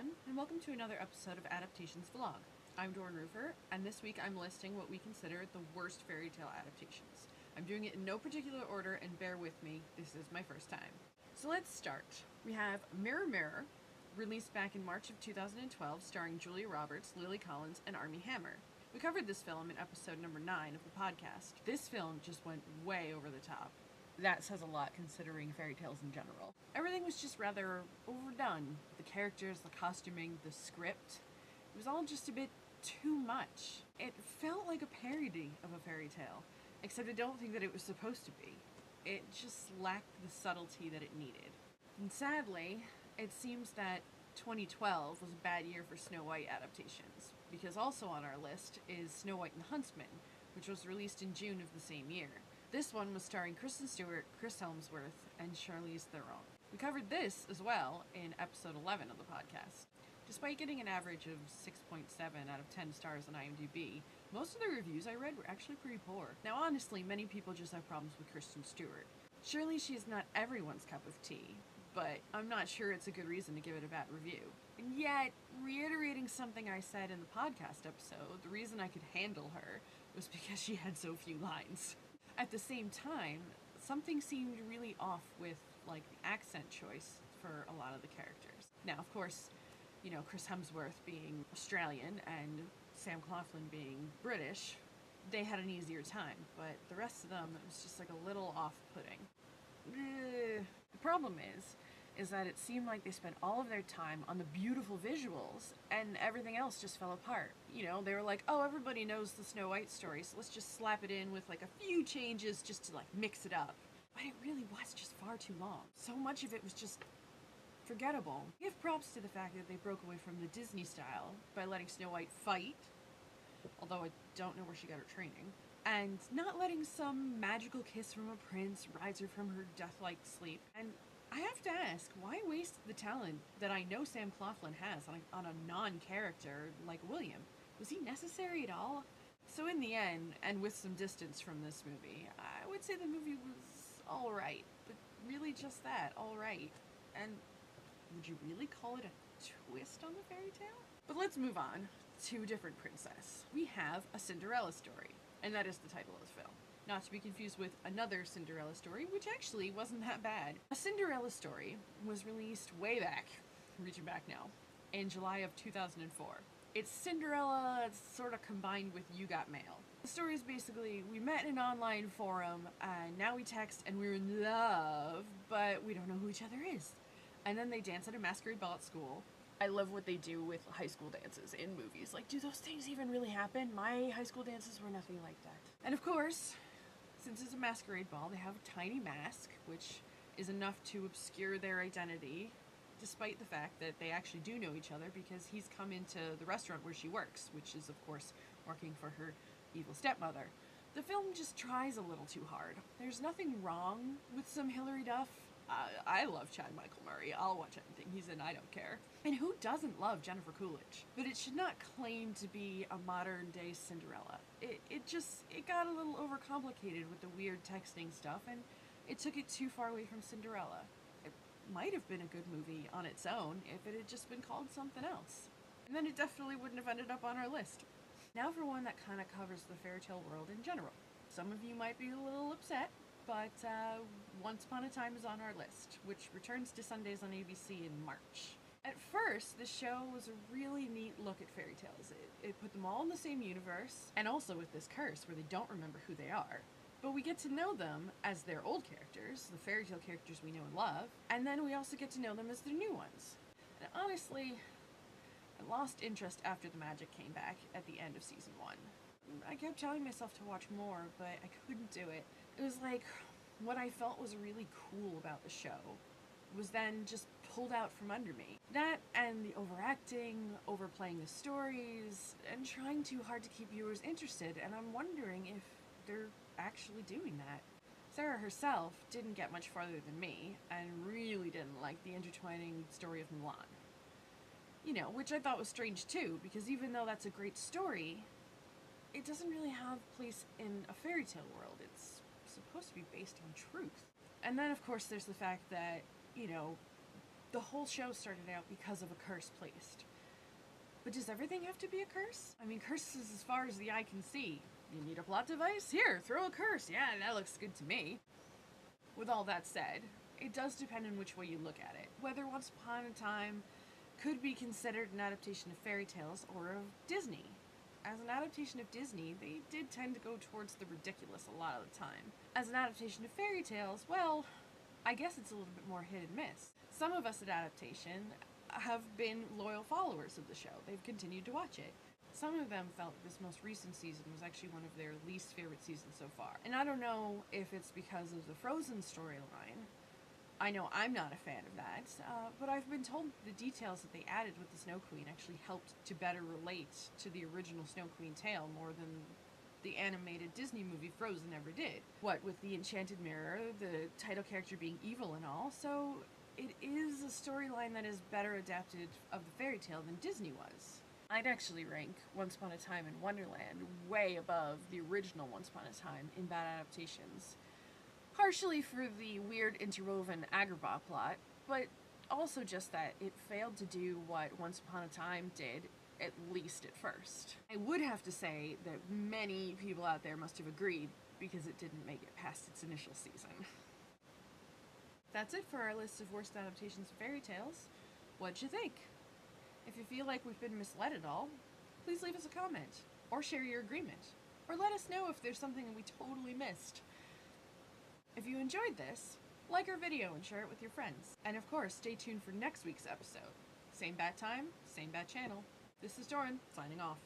everyone, and welcome to another episode of Adaptations Vlog. I'm Dorin, and this week I'm listing what we consider the worst fairy tale adaptations. I'm doing it in no particular order, and bear with me, this is my first time. So let's start. We have Mirror Mirror, released back in March of 2012, starring Julia Roberts, Lily Collins, and Armie Hammer. We covered this film in episode number 9 of the podcast. This film just went way over the top. That says a lot considering fairy tales in general. Everything was just rather overdone. The characters, the costuming, the script. It was all just a bit too much. It felt like a parody of a fairy tale, except I don't think that it was supposed to be. It just lacked the subtlety that it needed. And sadly, it seems that 2012 was a bad year for Snow White adaptations, because also on our list is Snow White and the Huntsman, which was released in June of the same year. This one was starring Kristen Stewart, Chris Hemsworth, and Charlize Theron. We covered this as well in episode 11 of the podcast. Despite getting an average of 6.7 out of 10 stars on IMDb, most of the reviews I read were actually pretty poor. Now honestly, many people just have problems with Kristen Stewart. Surely she is not everyone's cup of tea, but I'm not sure it's a good reason to give it a bad review. And yet, reiterating something I said in the podcast episode, the reason I could handle her was because she had so few lines. At the same time, something seemed really off with, the accent choice for a lot of the characters. Now, of course, Chris Hemsworth being Australian and Sam Claflin being British, they had an easier time, but the rest of them, it was just a little off-putting. The problem is that it seemed like they spent all of their time on the beautiful visuals and everything else just fell apart. They were like, oh, everybody knows the Snow White story, so let's just slap it in with a few changes just to mix it up. But it really was just far too long. So much of it was just forgettable. I give props to the fact that they broke away from the Disney style by letting Snow White fight, although I don't know where she got her training, and not letting some magical kiss from a prince rise her from her death-like sleep. And I have to ask, why waste the talent that I know Sam Claflin has on a non-character like William? Was he necessary at all? So in the end, and with some distance from this movie, I would say the movie was alright, but really just that, alright. And would you really call it a twist on the fairy tale? But let's move on to a different princess. We have A Cinderella Story, and that is the title of the film. Not to be confused with another Cinderella story, which actually wasn't that bad. A Cinderella Story was released way back, reaching back now, in July of 2004. It's Cinderella sort of combined with You Got Mail. The story is basically, we met in an online forum, and now we text and we're in love, but we don't know who each other is. And then they dance at a masquerade ball at school. I love what they do with high school dances in movies. Do those things even really happen? My high school dances were nothing like that. And of course, since it's a masquerade ball, they have a tiny mask, which is enough to obscure their identity, despite the fact that they actually do know each other because he's come into the restaurant where she works, which is, of course, working for her evil stepmother. The film just tries a little too hard. There's nothing wrong with some Hilary Duff. I love Chad Michael Murray. I'll watch anything he's in, I don't care. And who doesn't love Jennifer Coolidge? But it should not claim to be a modern-day Cinderella. It got a little overcomplicated with the weird texting stuff, and it took it too far away from Cinderella. It might have been a good movie on its own if it had just been called something else. And then it definitely wouldn't have ended up on our list. Now for one that kind of covers the fairy tale world in general. Some of you might be a little upset, but Once Upon a Time is on our list, which returns to Sundays on ABC in March. At first, the show was a really neat look at fairy tales. It put them all in the same universe, and also with this curse where they don't remember who they are. But we get to know them as their old characters, the fairy tale characters we know and love, and then we also get to know them as their new ones. And honestly, I lost interest after the magic came back at the end of season 1. I kept telling myself to watch more, but I couldn't do it. It was like what I felt was really cool about the show was then just pulled out from under me. That and the overacting, overplaying the stories, and trying too hard to keep viewers interested, and I'm wondering if they're actually doing that. Sarah herself didn't get much farther than me, and really didn't like the intertwining story of Mulan. Which I thought was strange too, because even though that's a great story, it doesn't really have place in a fairy tale world. It's supposed to be based on truth. And then, of course, there's the fact that, The whole show started out because of a curse placed. But does everything have to be a curse? I mean, curses as far as the eye can see. You need a plot device? Here, throw a curse. Yeah, that looks good to me. With all that said, it does depend on which way you look at it. Whether Once Upon a Time could be considered an adaptation of fairy tales or of Disney. As an adaptation of Disney, they did tend to go towards the ridiculous a lot of the time. As an adaptation of fairy tales, well, I guess it's a little bit more hit and miss. Some of us at Adaptation have been loyal followers of the show. They've continued to watch it. Some of them felt this most recent season was actually one of their least favorite seasons so far. And I don't know if it's because of the Frozen storyline. I know I'm not a fan of that, but I've been told the details that they added with the Snow Queen actually helped to better relate to the original Snow Queen tale more than the animated Disney movie Frozen ever did. What with the enchanted mirror, the title character being evil and all, so it is a storyline that is better adapted of the fairy tale than Disney was. I'd actually rank Once Upon a Time in Wonderland way above the original Once Upon a Time in bad adaptations. Partially for the weird interwoven Agrabah plot, but also just that it failed to do what Once Upon a Time did, at least at first. I would have to say that many people out there must have agreed because it didn't make it past its initial season. That's it for our list of worst adaptations of fairy tales. What'd you think? If you feel like we've been misled at all, please leave us a comment, or share your agreement, or let us know if there's something we totally missed. If you enjoyed this, like our video and share it with your friends. And of course, stay tuned for next week's episode. Same bat time, same bat channel. This is Dorin, signing off.